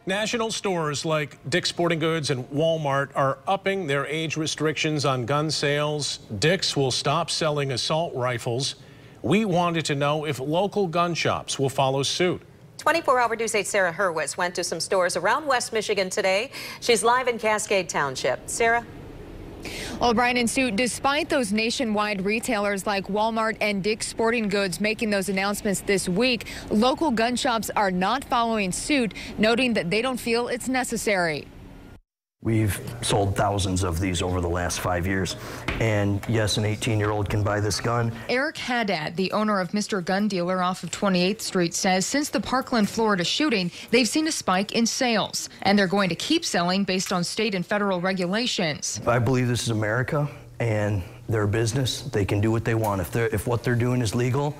National stores like Dick's Sporting Goods and Walmart are upping their age restrictions on gun sales. Dick's will stop selling assault rifles. We wanted to know if local gun shops will follow suit. 24-hour News 8's Sarah Hurwitz went to some stores around West Michigan today. She's live in Cascade Township. Sarah? Well, Brian and Sue, despite those nationwide retailers like Walmart and Dick's Sporting Goods making those announcements this week, local gun shops are not following suit, noting that they don't feel it's necessary. We've sold thousands of these over the last 5 years. And yes, an 18-year-old can buy this gun. Eric Haddad, the owner of Mr. Gun Dealer off of 28th Street, says since the Parkland, Florida shooting, they've seen a spike in sales. And they're going to keep selling based on state and federal regulations. I believe this is America, and they're a business. They can do what they want. If what they're doing is legal,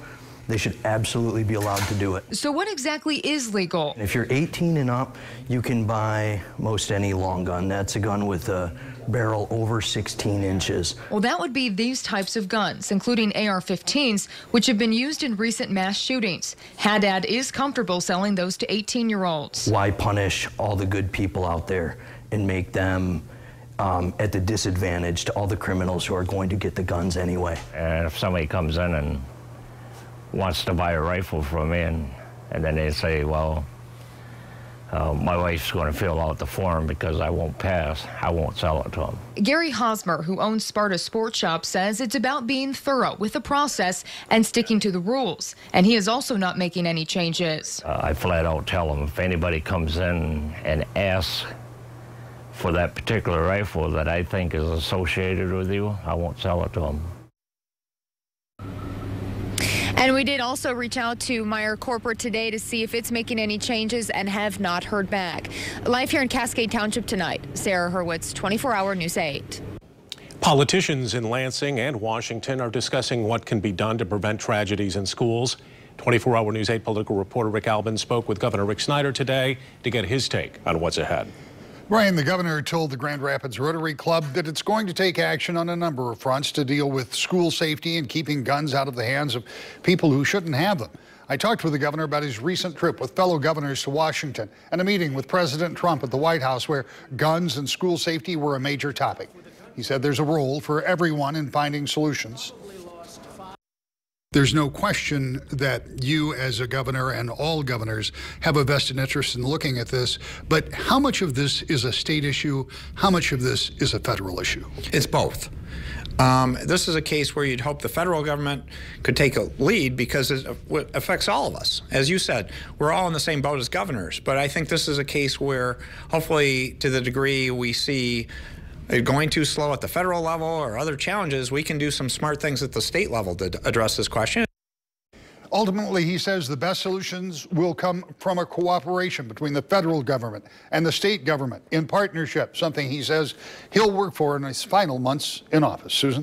they should absolutely be allowed to do it. So what exactly is legal? If you're 18 and up, you can buy most any long gun. That's a gun with a barrel over 16 inches. Well, that would be these types of guns, including AR-15s, which have been used in recent mass shootings. Haddad is comfortable selling those to 18-year-olds. Why punish all the good people out there and make them at the disadvantage to all the criminals who are going to get the guns anyway? And if somebody comes in and wants to buy a rifle from me, and then they say, well, my wife's going to fill out the form because I won't pass, I won't sell it to them. Gary Hosmer, who owns Sparta Sports Shop, says it's about being thorough with the process and sticking to the rules. And he is also not making any changes. I flat out tell them if anybody comes in and asks for that particular rifle that I think is associated with you, I won't sell it to them. And we did also reach out to Meyer Corporate today to see if it's making any changes and have not heard back. Live here in Cascade Township tonight, Sarah Hurwitz, 24-hour News 8. Politicians in Lansing and Washington are discussing what can be done to prevent tragedies in schools. 24-hour News 8 political reporter Rick Albin spoke with Governor Rick Snyder today to get his take on what's ahead. Brian, the governor told the Grand Rapids Rotary Club that it's going to take action on a number of fronts to deal with school safety and keeping guns out of the hands of people who shouldn't have them. I talked with the governor about his recent trip with fellow governors to Washington and a meeting with President Trump at the White House where guns and school safety were a major topic. He said there's a role for everyone in finding solutions. There's no question that you as a governor and all governors have a vested interest in looking at this, but how much of this is a state issue? How much of this is a federal issue? It's both. This is a case where you'd hope the federal government could take a lead because it affects all of us. As you said, we're all in the same boat as governors, but I think this is a case where hopefully to the degree we see going too slow at the federal level or other challenges, we can do some smart things at the state level to address this question. Ultimately, he says the best solutions will come from a cooperation between the federal government and the state government in partnership, something he says he'll work for in his final months in office. Susan?